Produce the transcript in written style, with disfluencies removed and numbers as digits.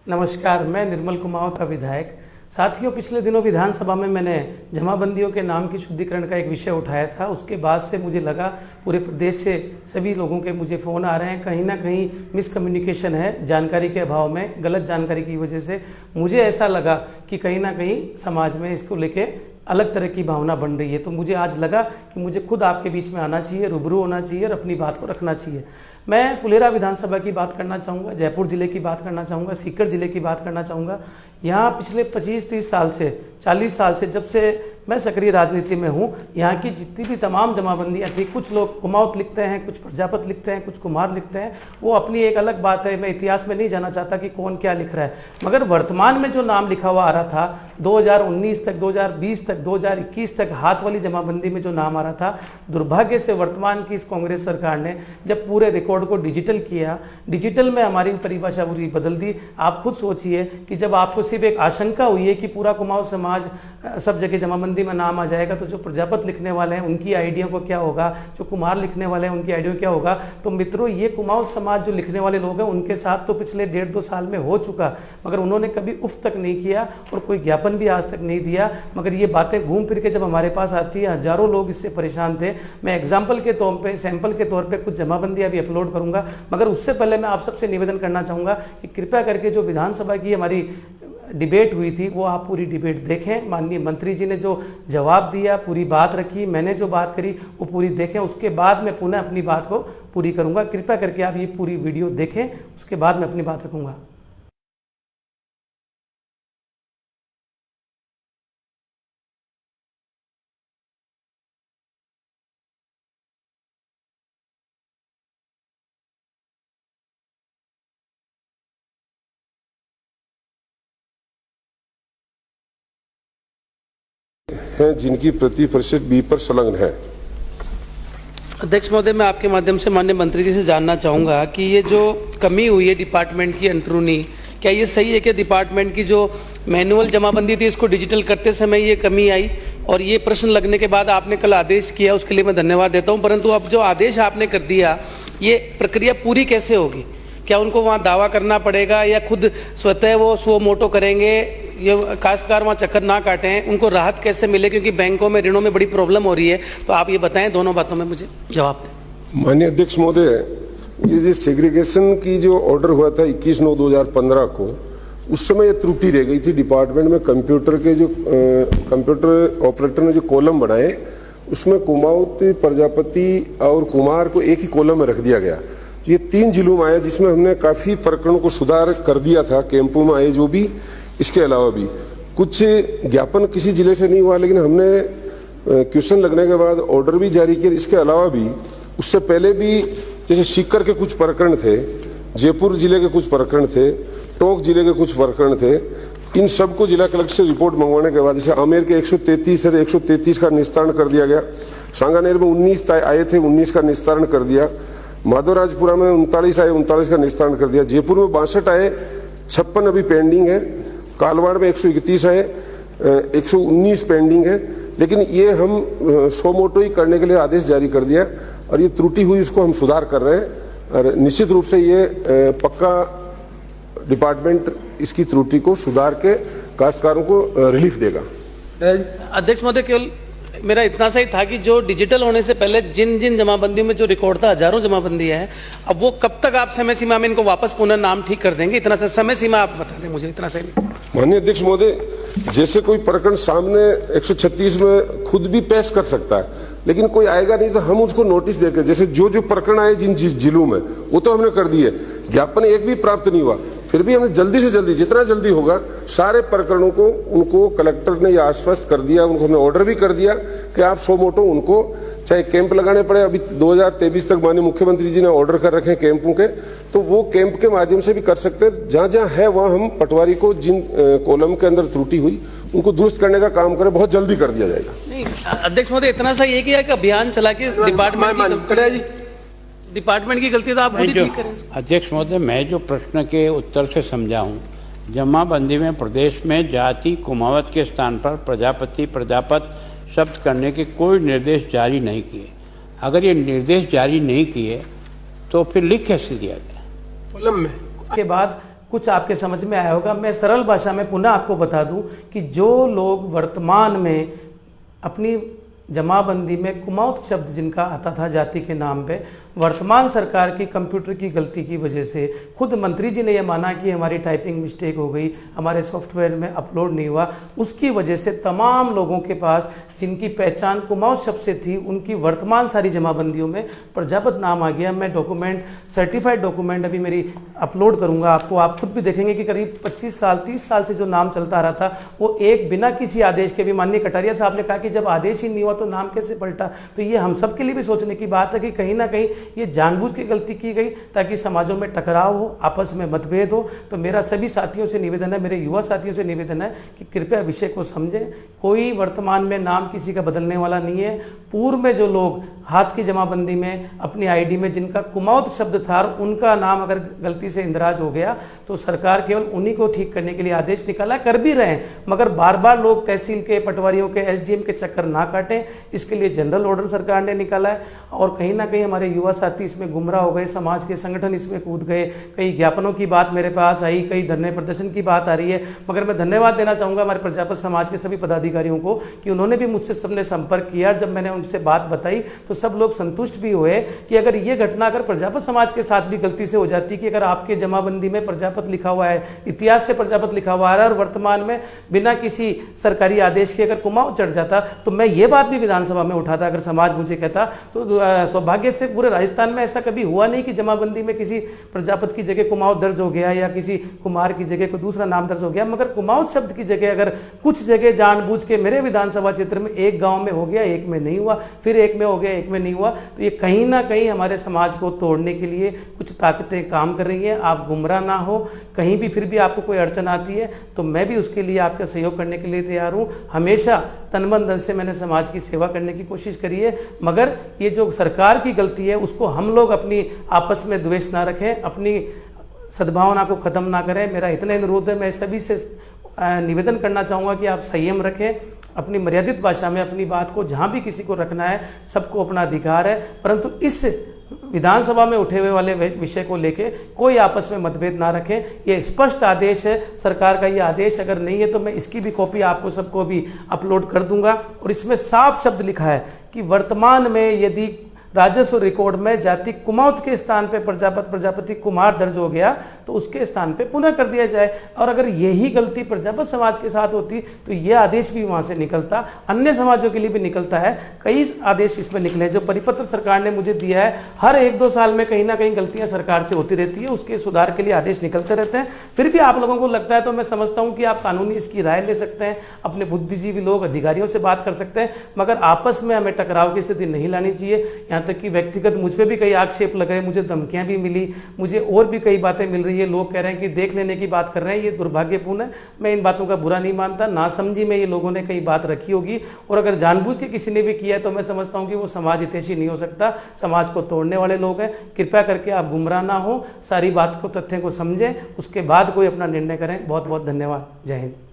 नमस्कार, मैं निर्मल कुमावत का विधायक। साथियों, पिछले दिनों विधानसभा में मैंने जमाबंदियों के नाम की शुद्धिकरण का एक विषय उठाया था। उसके बाद से मुझे लगा पूरे प्रदेश से सभी लोगों के मुझे फ़ोन आ रहे हैं, कहीं ना कहीं मिसकम्युनिकेशन है जानकारी के अभाव में, गलत जानकारी की वजह से मुझे ऐसा लगा कि कहीं ना कहीं समाज में इसको लेके अलग तरह की भावना बन रही है। तो मुझे आज लगा कि मुझे खुद आपके बीच में आना चाहिए, रूबरू होना चाहिए और अपनी बात को रखना चाहिए। मैं फुलेरा विधानसभा की बात करना चाहूँगा, जयपुर जिले की बात करना चाहूँगा, सीकर जिले की बात करना चाहूँगा। यहाँ पिछले 25-30 साल से, 40 साल से, जब से मैं सक्रिय राजनीति में हूँ, यहाँ की जितनी भी तमाम जमाबंदियाँ थी, कुछ लोग कुमाऊत लिखते हैं, कुछ प्रजापत लिखते हैं, कुछ कुमार लिखते हैं, वो अपनी एक अलग बात है। मैं इतिहास में नहीं जाना चाहता कि कौन क्या लिख रहा है, मगर वर्तमान में जो नाम लिखा हुआ आ रहा था 2019 तक, 2020 तक, 2021 तक हाथ वाली जमाबंदी में जो नाम आ रहा था, दुर्भाग्य से वर्तमान की इस कांग्रेस सरकार ने जब पूरे रिकॉर्ड को डिजिटल किया, डिजिटल में हमारी परिभाषा पूरी बदल दी। आप खुद सोचिए कि जब आपको सिर्फ एक आशंका हुई है कि पूरा कुमाऊं समाज सब जगह जमाबंदी में नाम आ जाएगा, तो जो प्रजापत लिखने वाले हैं उनकी आइडिया को क्या होगा, जो कुमार लिखने वाले हैं उनकी आइडिया क्या होगा। तो मित्रों, ये कुमाऊं समाज जो लिखने वाले लोग हैं उनके साथ तो पिछले 1.5-2 साल में हो चुका, मगर उन्होंने कभी उफ तक नहीं किया और कोई ज्ञापन भी आज तक नहीं दिया। मगर ये बातें घूम फिर के जब हमारे पास आती है, हजारों लोग इससे परेशान थे। मैं एग्जाम्पल के तौर पर, सैंपल के तौर पर कुछ जमाबंदियाँ भी अपलोड करूँगा, मगर उससे पहले मैं आप सबसे निवेदन करना चाहूँगा कि कृपया करके जो विधानसभा की हमारी डिबेट हुई थी वो आप पूरी डिबेट देखें। माननीय मंत्री जी ने जो जवाब दिया, पूरी बात रखी, मैंने जो बात करी वो पूरी देखें। उसके बाद मैं पुनः अपनी बात को पूरी करूँगा। कृपया करके आप ये पूरी वीडियो देखें, उसके बाद मैं अपनी बात रखूँगा। हैं जिनकी प्रतिशत बी पर संलग्न है। अध्यक्ष महोदय, मैं आपके माध्यम से माननीय मंत्री जी से जानना चाहूँगा कि ये जो कमी हुई है डिपार्टमेंट की अंदरूनी, क्या ये सही है कि डिपार्टमेंट की जो मैनुअल जमाबंदी थी इसको डिजिटल करते समय ये कमी आई? और ये प्रश्न लगने के बाद आपने कल आदेश किया, उसके लिए मैं धन्यवाद देता हूँ। परंतु अब जो आदेश आपने कर दिया, ये प्रक्रिया पूरी कैसे होगी? क्या उनको वहाँ दावा करना पड़ेगा या खुद स्वतः वो स्व मोटो करेंगे? ये काश्तकार वहाँ चक्कर ना काटें, उनको राहत कैसे मिले? क्योंकि बैंकों में ऋणों में बड़ी प्रॉब्लम हो रही है। तो आप ये बताएं, दोनों बातों में मुझे जवाब दें। माननीय अध्यक्ष महोदय, ये जो सेग्रीगेशन की जो ऑर्डर हुआ था 21/9/2015 को, उस समय ये त्रुटि रह गई थी डिपार्टमेंट में। कंप्यूटर के जो कंप्यूटर ऑपरेटर ने जो कॉलम बनाए, उसमें कुमाऊत, प्रजापति और कुमार को एक ही कॉलम में रख दिया गया। ये 3 जिलों में आया, जिसमें हमने काफी प्रकरणों को सुधार कर दिया था, कैंपों में आए जो भी। इसके अलावा भी कुछ ज्ञापन किसी जिले से नहीं हुआ, लेकिन हमने क्वेश्चन लगने के बाद ऑर्डर भी जारी किया। इसके अलावा भी उससे पहले भी जैसे सीकर के कुछ प्रकरण थे, जयपुर जिले के कुछ प्रकरण थे, टोंक जिले के कुछ प्रकरण थे, इन सबको जिला कलेक्टर से रिपोर्ट मंगवाने के बाद जैसे आमेर के 133 है, 133 का निस्तारण कर दिया गया। सांगानेर में 19 आए थे, 19 का निस्तारण कर दिया। माधोराजपुरा में 39 आए, 39 का निस्तारण कर दिया। जयपुर में 62 आए, 56 अभी पेंडिंग है। कालवाड़ में 131 है, 119 पेंडिंग है। लेकिन ये हम सो मोटो ही करने के लिए आदेश जारी कर दिया और ये त्रुटि हुई, उसको हम सुधार कर रहे हैं और निश्चित रूप से ये पक्का डिपार्टमेंट इसकी त्रुटि को सुधार के काश्तकारों को रिलीफ देगा। अध्यक्ष महोदय, केवल मेरा इतना सा ही था कि जो डिजिटल होने से पहले जिन जिन जमाबंदियों में जो रिकॉर्ड था, हजारों जमाबंदियां हैं, अब वो कब तक आप समय सीमा में इनको वापस पुनः नाम ठीक कर देंगे? इतना सा समय सीमा आप बता दें मुझे, इतना सही। माननीय अध्यक्ष महोदय, जैसे कोई प्रकरण सामने 136 में खुद भी पेश कर सकता है, लेकिन कोई आएगा नहीं तो हम उसको नोटिस देकर, जैसे जो जो प्रकरण आए जिन जिलों में, वो तो हमने कर दिए। ज्ञापन एक भी प्राप्त नहीं हुआ, फिर भी हमने जल्दी से जल्दी, जितना जल्दी होगा, सारे प्रकरणों को उनको कलेक्टर ने यह आश्वस्त कर दिया, उनको हमने ऑर्डर भी कर दिया कि आप सो मोटो उनको चाहे कैंप लगाने पड़े। अभी 2023 तक माननीय मुख्यमंत्री जी ने ऑर्डर कर रखे हैं कैंपों के, तो वो कैंप के माध्यम से भी कर सकते हैं। जहां जहां है वहां हम पटवारी को जिन कॉलम के अंदर त्रुटि हुई उनको दुरुस्त करने का काम करें, बहुत जल्दी कर दिया जाएगा। नहीं अध्यक्ष महोदय, इतना सा ये किया कि अभियान चला के डिपार्टमेंट की गलती तो आप खुद ही ठीक करें। अध्यक्ष महोदय, मैं जो प्रश्न के उत्तर से समझा हूँ, जमाबंदी में प्रदेश में जाति कुमावत के स्थान पर प्रजापति प्रजापत शब्द करने के कोई निर्देश जारी नहीं किए। अगर ये निर्देश जारी नहीं किए तो फिर लिख कैसे दिया गया? कॉलम में के बाद कुछ आपके समझ में आया होगा। मैं सरल भाषा में पुनः आपको बता दूं कि जो लोग वर्तमान में अपनी जमाबंदी में कुमाऊत शब्द जिनका आता था जाति के नाम पे, वर्तमान सरकार की कंप्यूटर की गलती की वजह से खुद मंत्री जी ने यह माना कि हमारी टाइपिंग मिस्टेक हो गई, हमारे सॉफ्टवेयर में अपलोड नहीं हुआ, उसकी वजह से तमाम लोगों के पास जिनकी पहचान कुमाऊत शब्द से थी उनकी वर्तमान सारी जमाबंदियों में प्रजापत नाम आ गया। मैं डॉक्यूमेंट, सर्टिफाइड डॉक्यूमेंट अभी मेरी अपलोड करूंगा आपको, आप खुद भी देखेंगे कि करीब 25 साल 30 साल से जो नाम चलता आ रहा था वो एक बिना किसी आदेश के भी, माननीय कटारिया साहब ने कहा कि जब आदेश ही नहीं हुआ तो नाम कैसे पलटा। तो ये हम सब के लिए भी सोचने की बात है कि कहीं ना कहीं ये जानबूझ के गलती की गई ताकि समाजों में टकराव हो, आपस में मतभेद हो। तो मेरा सभी साथियों से निवेदन है, मेरे युवा साथियों से निवेदन है कि कृपया विषय को समझें। कोई वर्तमान में नाम किसी का बदलने वाला नहीं है। पूर्व में जो लोग हाथ की जमाबंदी में अपनी आईडी में जिनका कुमाऊत शब्द था उनका नाम अगर गलती से इंदराज हो गया तो सरकार केवल उन्हीं को ठीक करने के लिए आदेश निकाला, कर भी रहे हैं, मगर बार बार लोग तहसील के, पटवारियों के, एसडीएम के चक्कर ना काटें, इसके लिए जनरल ऑर्डर सरकार ने निकाला है। और कहीं ना कहीं हमारे युवा साथी इसमें गुमराह हो गए, समाज के संगठन इसमें कूद गए, कई ज्ञापनों की बात मेरे पास आई, कई धरने प्रदर्शन की बात आ रही है। मगर मैं धन्यवाद देना चाहूँगा हमारे प्रजापत समाज के सभी पदाधिकारियों को कि उन्होंने भी मुझसे सबने संपर्क किया। जब मैंने उनसे बात बताई तो सब लोग संतुष्ट भी हुए कि अगर ये घटना अगर प्रजापत समाज के साथ भी गलती से हो जाती कि अगर आपके जमाबंदी में प्रजापत लिखा हुआ है, इतिहास से प्रजापत लिखा हुआ है और वर्तमान में बिना किसी सरकारी आदेश के अगर कुमाऊं चढ़ जाता तो मैं ये बात भी विधानसभा में उठाता अगर समाज मुझे कहता। तो सौभाग्य से पूरे राजस्थान में ऐसा कभी हुआ नहीं कि जमाबंदी में किसी प्रजापत की जगह कुमाऊं दर्ज हो गया या किसी कुमार की जगह कोई दूसरा नाम दर्ज हो गया, मगर कुमाऊं शब्द की जगह अगर कुछ जगह जानबूझ के मेरे विधानसभा क्षेत्र में एक गांव में हो गया, एक में नहीं हुआ, फिर एक में हो गया, एक में नहीं हुआ, तो ये कहीं ना कहीं हमारे समाज को तोड़ने के लिए कुछ ताकतें काम कर रही हैं। आप गुमराह ना हो, कहीं भी फिर भी आपको कोई अड़चन आती है तो मैं भी उसके लिए आपका सहयोग करने के लिए तैयार हूँ। हमेशा तन मन धन से मैंने समाज की सेवा करने की कोशिश करी है, मगर ये जो सरकार की गलती है उसको हम लोग अपनी आपस में द्वेष ना रखें, अपनी सद्भावना को खत्म ना करें। मेरा इतना अनुरोध है, मैं सभी से निवेदन करना चाहूँगा कि आप संयम रखें, अपनी मर्यादित भाषा में अपनी बात को जहाँ भी किसी को रखना है, सबको अपना अधिकार है, परंतु इस विधानसभा में उठे हुए वाले विषय को लेके कोई आपस में मतभेद ना रखें। ये स्पष्ट आदेश है सरकार का, ये आदेश अगर नहीं है तो मैं इसकी भी कॉपी आपको सबको भी अपलोड कर दूंगा। और इसमें साफ शब्द लिखा है कि वर्तमान में यदि राजस्व रिकॉर्ड में जाति कुमाऊत के स्थान पे प्रजापत, प्रजापति, कुमार दर्ज हो गया तो उसके स्थान पे पुनः कर दिया जाए। और अगर यही गलती प्रजापत समाज के साथ होती तो ये आदेश भी वहां से निकलता, अन्य समाजों के लिए भी निकलता है। कई आदेश इसमें निकले जो परिपत्र सरकार ने मुझे दिया है, हर 1-2 साल में कहीं ना कहीं गलतियां सरकार से होती रहती है, उसके सुधार के लिए आदेश निकलते रहते हैं। फिर भी आप लोगों को लगता है तो मैं समझता हूं कि आप कानूनी इसकी राय ले सकते हैं, अपने बुद्धिजीवी लोग अधिकारियों से बात कर सकते हैं, मगर आपस में हमें टकराव की स्थिति नहीं लानी चाहिए। तक कि व्यक्तिगत मुझ पे भी कई आक्षेप लग रहे हैं, मुझे धमकियां भी मिली, मुझे और भी कई बातें मिल रही है, लोग कह रहे हैं कि देख लेने की बात कर रहे हैं, ये दुर्भाग्यपूर्ण है। मैं इन बातों का बुरा नहीं मानता, नासमझी में ये लोगों ने कई बात रखी होगी और अगर जानबूझ के किसी ने भी किया है तो मैं समझता हूं कि वो समाज हितैषी नहीं हो सकता, समाज को तोड़ने वाले लोग हैं। कृपया करके आप गुमराह ना हो, सारी बात को, तथ्य को समझें, उसके बाद कोई अपना निर्णय करें। बहुत बहुत धन्यवाद। जय हिंद।